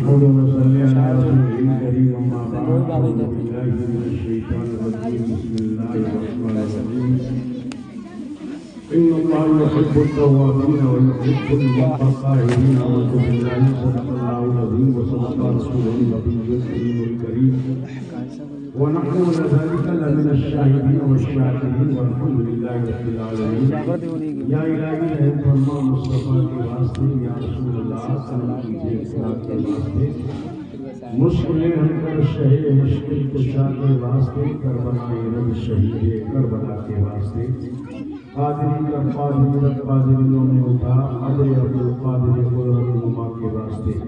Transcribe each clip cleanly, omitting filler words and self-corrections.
نحمد ونصلي على رسوله الكريم أما بعد أعوذ بالله من الشيطان الرجيم بسم الله الرحمن الرحيم إن الله يحب التوابين ويحب المتطهرين أعوذ بالله صدق الله العظيم وصدق رسوله النبي الكريم ونحن ذلك لمن الشاهدين والشاكرين والحمد لله رب العالمين یا الہی رحم فرما مصطفیٰ کے واسطے یا رسول اللہ صلی اللہ علیہ وسلم کے واسطے مشکلیں ہم کر شہ مشکل کشا کے واسطے کربلا رب شہید کربلا کے واسطے قادری رب قادریوں میں اٹھا ابے عبد القادر قدرت نما کے واسطے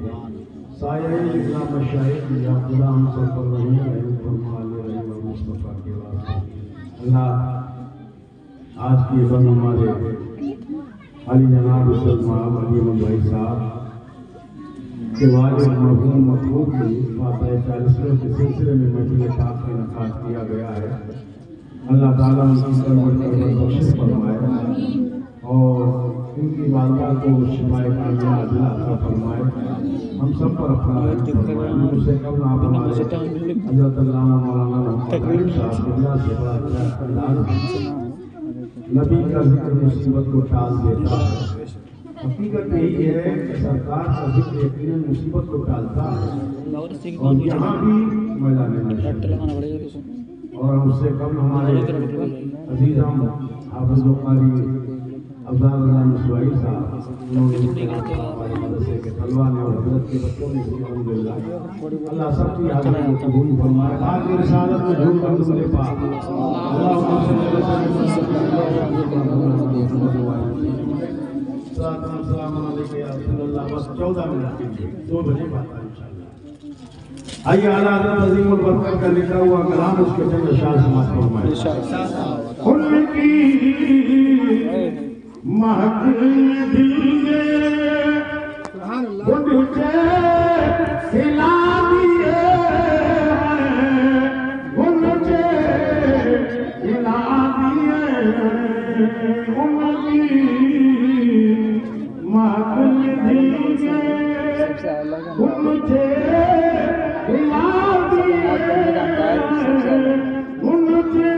سایہ اکرام مشائخ یا خدا ہم سب پر رحم فرما رحم مصطفیٰ کے واسطے اللہ آج کی بند ہمارے علی جناب سلمان علی بھائی صاحب کے والد مرحوم مطلوب کی فاتح 40 کے سلسلے میں محفل پاک کا انعقاد کیا گیا ہے اللہ تعالیٰ ان کی کربت بخشش فرمائے اور ان کی والدہ کو شفاء کامیاب عطا فرمائے ہم سب پر اپنا رحم فرمائے ان سے قبل آپ ہمارے حضرت علامہ مولانا محمد صاحب اللہ سے بڑا انداز نبی کا ذکر مصیبت کو ٹال دیتا ہے حقیقت یہی ہے کہ سرکار کا ذکر یقیناً مصیبت کو ٹالتا ہے اور یہاں بھی میدان محشر اور ہم سے قبل ہمارے عزیزاں حافظ و قاری افضل رضا مسوائی صاحب انہوں نے ہمارے مدرسے کے طلبہ نے اور حضرت کے بچوں نے بھی الحمدللہ اللہ سب کی حاضری کو قبول فرمائے آج کی رسالت میں جھوم کر ملے پاک اللہم صلی اللہ علیہ وسلم السلام علیکم یا رسول اللہ بس 14 منٹ کے لیے 2 بجے بات ہے انشاءاللہ آئیے اعلیٰ حضرت عظیم البرکت کا لکھا ہوا کلام اس کے چند اشعار سماعت فرمائے ان کی مہک دل نے گھٹے ہلا دیے گھٹے ہلا دیے ان کی مہک دل نے گھٹے ہلا دیے گھٹے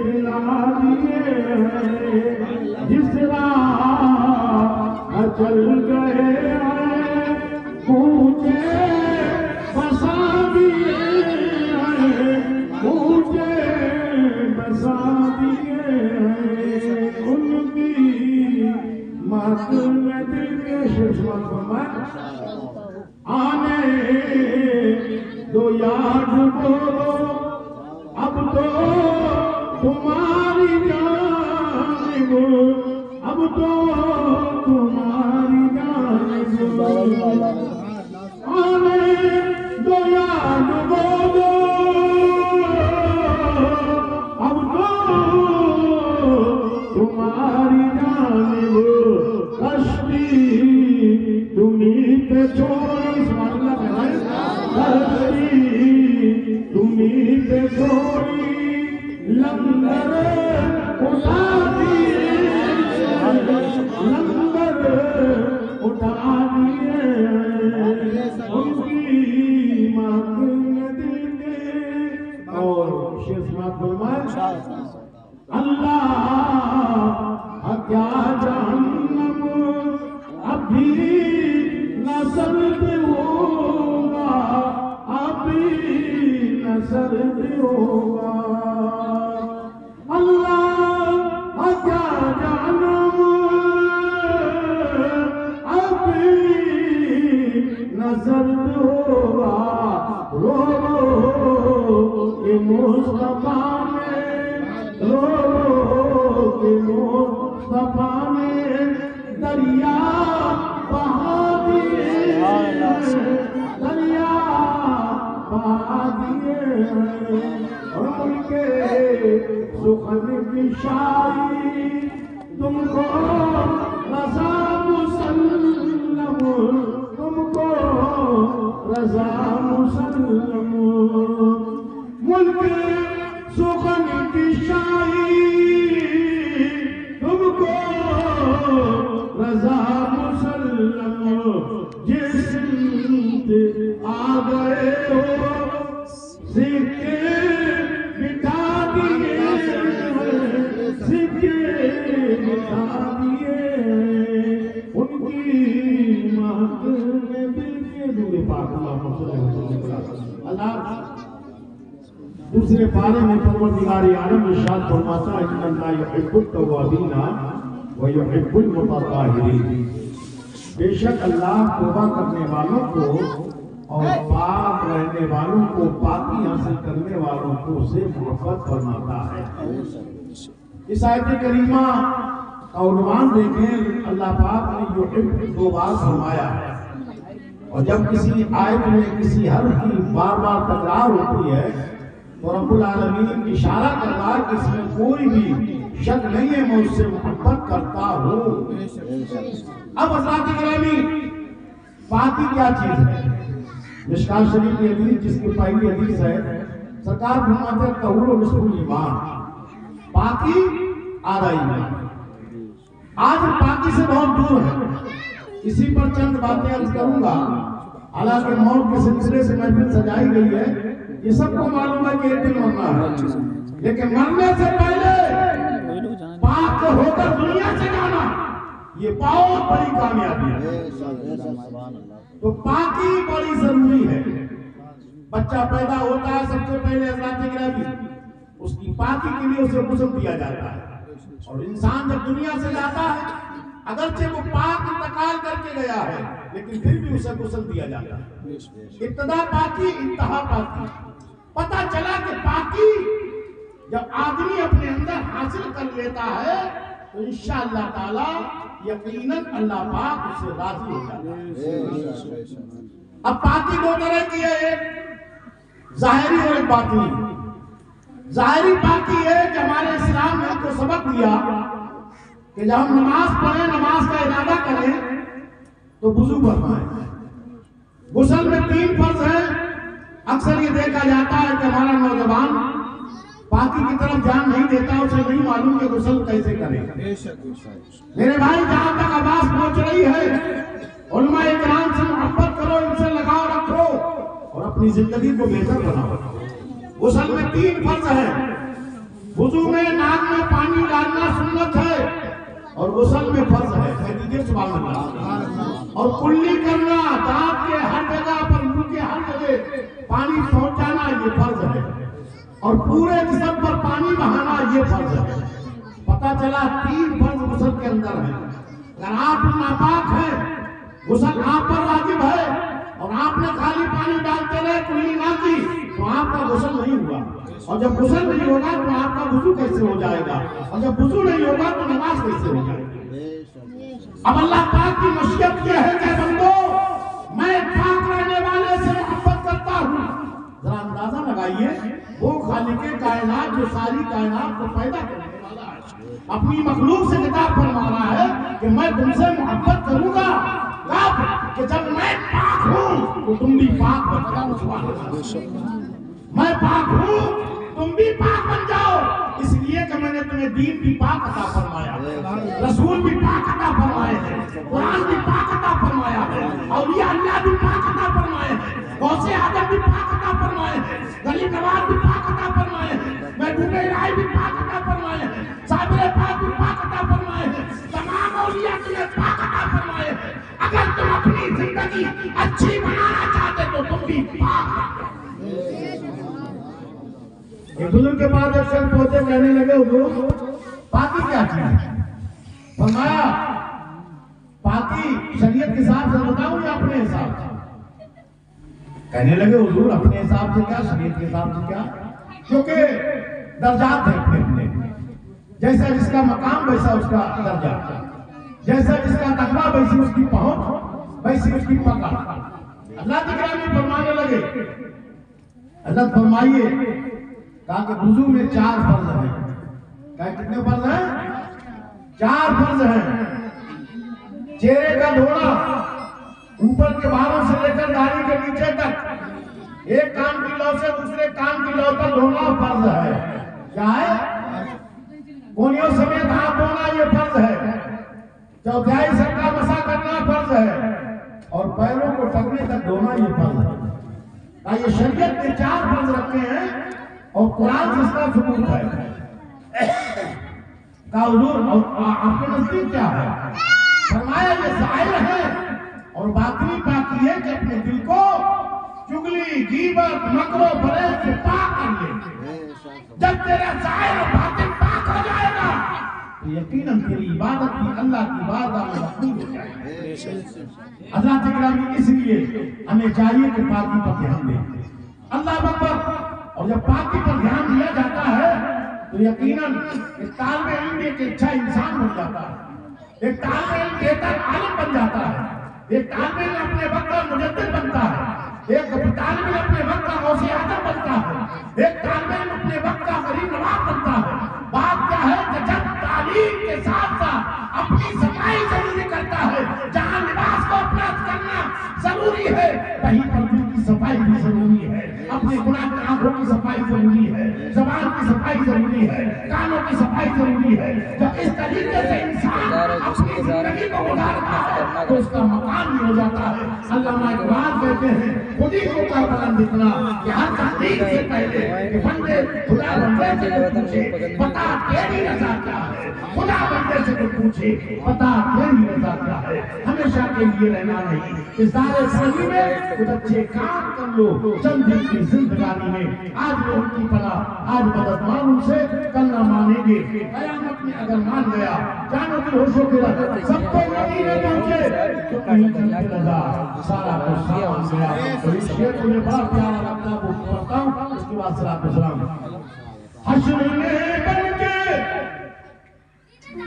ہلا دیے جس راہ چل گئے مجھے بسا دیے مجھے بسا دیے ان کی مات میں دل کے ششمت میں آنے دو یاد بولو اب تو تمہاری جانب اب تو تمہاری جانب آنے دو یاد بولو اب تو تمہاری جانب کشتی تمہیں پہ چھوڑی کشتی تمہیں پہ چھوڑی لنگر اٹھا دیے لنگر اٹھا دیے ان کی مات میں دل کے اور شیخ سماعت فرمائے اللہ کیا جہنم ابھی نہ سرد ہوگا ابھی نہ سرد ہوگا سرد ہوگا رو کہ مصطفیٰ نے رو کہ مصطفیٰ نے دریا بہا دیے دریا بہا دیے اور ان کے سخن کی شاعری تم کو رضا مسلم تم کو رضا مسلم ملک سخن کی شاعری تم کو رضا مسلم جس اللہ دوسرے پارے میں پروردگار عالم ارشاد فرماتا ہے ان اللہ یحب التوابین و یحب المتطہرین، بے شک اللہ توبہ کرنے والوں کو اور پاک رہنے والوں کو، پاکی حاصل کرنے والوں کو سے محبت فرماتا ہے۔ اس آیت کریمہ کا عنوان دیکھیں، اللہ پاک نے یحب 2 بار فرمایا ہے، اور جب کسی آیت میں کسی حرف کی بار بار تکرار ہوتی ہے تو رب العالمین اشارہ کر رہا ہے کہ اس میں کوئی بھی شک نہیں ہے، میں اس سے محبت کرتا ہوں۔ اب حضرات گرامی، پاکی کیا چیز ہے؟ مشکوٰۃ شریف کی حدیث جس کی پہلی حدیث ہے، سرکار فرماتے ہیں طہور نصف الایمان، پاکی آدھا ایمان۔ آج پاکی سے بہت دور ہے، اسی پر چند باتیں عرض کروں گا۔ حالانکہ موت کے سلسلے سے محفل سجائی گئی ہے، یہ سب کو معلوم ہے کہ ایک دن مرنا ہے، لیکن مرنے سے پہلے پاک ہو کر دنیا سے جانا یہ بہت بڑی کامیابی ہے۔ تو پاکی بڑی ضروری ہے۔ بچہ پیدا ہوتا ہے، سب سے پہلے حضرات گرامی اس کی پاکی کے لیے اسے غسل دیا جاتا ہے، اور انسان جب دنیا سے جاتا ہے اگرچہ وہ پاک انتقال کر کے گیا ہے لیکن پھر بھی اسے غسل دیا جاتا ہے۔ ابتدا پاکی، انتہا پاکی۔ پتہ چلا کہ پاکی جب آدمی اپنے اندر حاصل کر لیتا ہے تو انشاءاللہ تعالی یقیناً اللہ پاک اسے راضی ہو جاتا ہے۔ اب پاکی 2 طرح کی ہے، ایک ظاہری اور ایک باطنی۔ ظاہری پاکی ہے کہ ہمارے اسلام نے ہم کو سبق دیا کہ جب ہم نماز پڑھیں، نماز کا ارادہ کریں تو وضو فرمائیں۔ غسل میں 3 فرض ہیں۔ اکثر یہ دیکھا جاتا ہے کہ ہمارا نوجوان پاکی کی طرف جان نہیں دیتا، اسے نہیں معلوم کہ غسل کیسے کرے۔ میرے بھائی، جہاں تک آواز پہنچ رہی ہے، علماء کرام سے محبت کرو، ان سے لگاؤ رکھو اور اپنی زندگی کو بہتر بناؤ۔ غسل میں 3 فرض ہیں۔ وضو میں ناک میں پانی ڈالنا سنت ہے، اور غسل میں فرض ہے، کہہ دیجیے سبحان اللہ۔ اور کلی کرنا، دانت کے ہر جگہ پر، منہ کے ہر جگہ پانی پہنچانا یہ فرض ہے، اور پورے جسم پر پانی بہانا یہ فرض ہے۔ پتہ چلا 3 فرض غسل کے اندر ہے۔ اگر آپ ناپاک ہیں، غسل آپ پر واجب ہے، اور آپ نے خالی پانی ڈالتے رہے، کلی نہ کی، تو آپ کا غسل نہیں ہوا، اور جب غسل نہیں ہوگا تو آپ کا وضو کیسے ہو جائے گا، اور جب وضو نہیں ہوگا تو نماز کیسے ہو جائے گی؟ اب اللہ پاک کی مشیت یہ ہے کہ بندو، میں پاک رہنے والے سے محبت کرتا ہوں۔ ذرا اندازہ لگائیے، وہ خالق کائنات جو ساری کائنات کو پیدا کرنے والا ہے، اپنی مخلوق سے خطاب فرما رہا ہے کہ میں تم سے محبت کروں گا کب کہ جب میں پاک ہوں تو تم بھی پاک بن جاؤ۔ میں پاک ہوں تم بھی پاک بن جاؤ، اس لیے کہ میں نے تمہیں دین بھی پاک عطا فرمایا، رسول بھی پاک عطا فرمائے ہیں، قرآن بھی پاک عطا فرمایا ہے، اولیاء اللہ بھی پاک عطا فرمائے ہیں، غوث اعظم بھی پاک عطا فرمائے ہیں، غریب نواز بھی پاک عطا فرمائے ہیں، محبوب الہی بھی پاک عطا فرمائے ہیں، صابر پاک بھی پاک عطا فرمائے ہیں، تمام اولیاء کے لیے پاک عطا فرمائے ہیں۔ اگر تم اپنی زندگی اچھی بنانا چاہتے تو تم بھی پاک بن ایک بزرگ کے بعد ایک شخص پہنچے، کہنے لگے حضور پاکی کیا چیز ہے؟ فرمایا پاکی شریعت کے حساب سے بتاؤں یا اپنے حساب سے؟ کہنے لگے حضور اپنے حساب سے کیا، شریعت کے حساب سے کیا؟ کیونکہ درجات ہیں اپنے اپنے، جیسا جس کا مقام ویسا اس کا درجہ، جیسا جس کا تقویٰ ویسی اس کی پہنچ، ویسی اس کی پکڑ۔ اللہ کی گرامی فرمانے لگے، حضرت فرمائیے، کہا کہ وضو میں 4 فرض ہیں۔ کہا کتنے فرض ہیں؟ 4 فرض ہیں۔ چہرے کا دھونا، اوپر کے بالوں سے لے کر داڑھی کے نیچے تک، ایک کان کی لو سے دوسرے کان کی لو تک دھونا فرض ہے۔ کیا ہے؟ کونیوں سمیت ہاتھ دھونا یہ فرض ہے۔ چوتھائی سر کا مسح کرنا فرض ہے، اور پیروں کو ٹکنے تک دھونا یہ فرض ہے۔ یہ شریعت نے 4 فرض رکھے ہیں، اور قرآن جس کا ثبوت ہے۔ کہا حضور آپ کے نزدیک کیا ہے؟ فرمایا یہ ظاہر ہے، اور باطنی پاکی ہے کہ اپنے دل کو غیبت مکر و فریب سے پاک کر لے. جب تیرا ظاہر و باطن پاک ہو جائے گا تو یقیناً تیری عبادت بھی اللہ کی بارگاہ میں مقبول ہو جائے گی. حضرات اکرامی اس لیے ہمیں چاہیے کہ پاکی پر دھیان دیں. اللہ اکبر. اور جب پاکی پر دھیان دیا جاتا ہے تو یقیناً ایک طالب علم ایک اچھا انسان بن جاتا ہے. ایک طالب علم بہتر عالم بن جاتا ہے. ایک طالب علم اپنے وقت کا مجدد بنتا ہے. ایک طالب علم اپنے وقت کا غوث اعظم بنتا ہے. ایک طالب علم اپنے وقت کا غریب نواز بنتا ہے. بات کیا ہے کہ جب تعلیم کے ساتھ ساتھ اپنی صفائی ضروری کرتا ہے. جہاں لباس کو اپلاس کرنا ضروری ہے وہیں پر دل کی صفائی بھی ضروری ہے. اپنے گناہ کی آنکھوں کی صفائی ضروری ہے. زبان کی صفائی ضروری ہے. کانوں کی صفائی ضروری ہے. جب اس طریقے سے انسان اپنی زندگی کو گزارتا ہے تو اس کا مقام بھی ہو جاتا ہے. علامہ اقبال کہتے ہیں خودی کو کا بلند اتنا کہ ہر تحقیق سے پہلے کہ بندے خدا بندے سے پوچھے بتا تیری رضا کیا ہے. خدا بندے سے پوچھے بتا تیری رضا کیا ہے. ہمیشہ کے لیے رہنا نہیں. اس دار فانی میں کچھ اچھے کام کر لو چند دن کی زندگانی میں. آج وہ ان کی پناہ آج مدد مان ان سے کل نہ مانیں گے. قیامت میں اگر مان گیا جانو کی ہوشوں کے رکھ سب کو مدینے پہنچے تو کہیں جنت رضا سارا کو سامان گیا. اور اس شیئر کو میں بڑا پیارا لگتا ہے وہ پڑھتا ہوں. اس کے بعد صلاۃ و سلام. حشر میں بن کے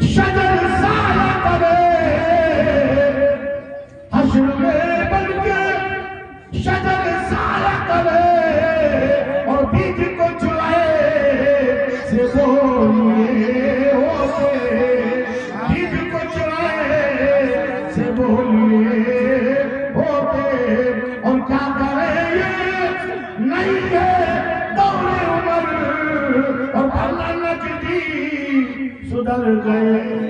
شجر سایہ کرے. حشر میں بن کے شجر سایہ کرے اور بیج کو چرائے سے بولیے ہوتے. بیج کو چرائے سے بولیے ہوتے. اور کیا کرے یہ نہیں ہے دور عمر اور بھلا نجدی سدھر گئے.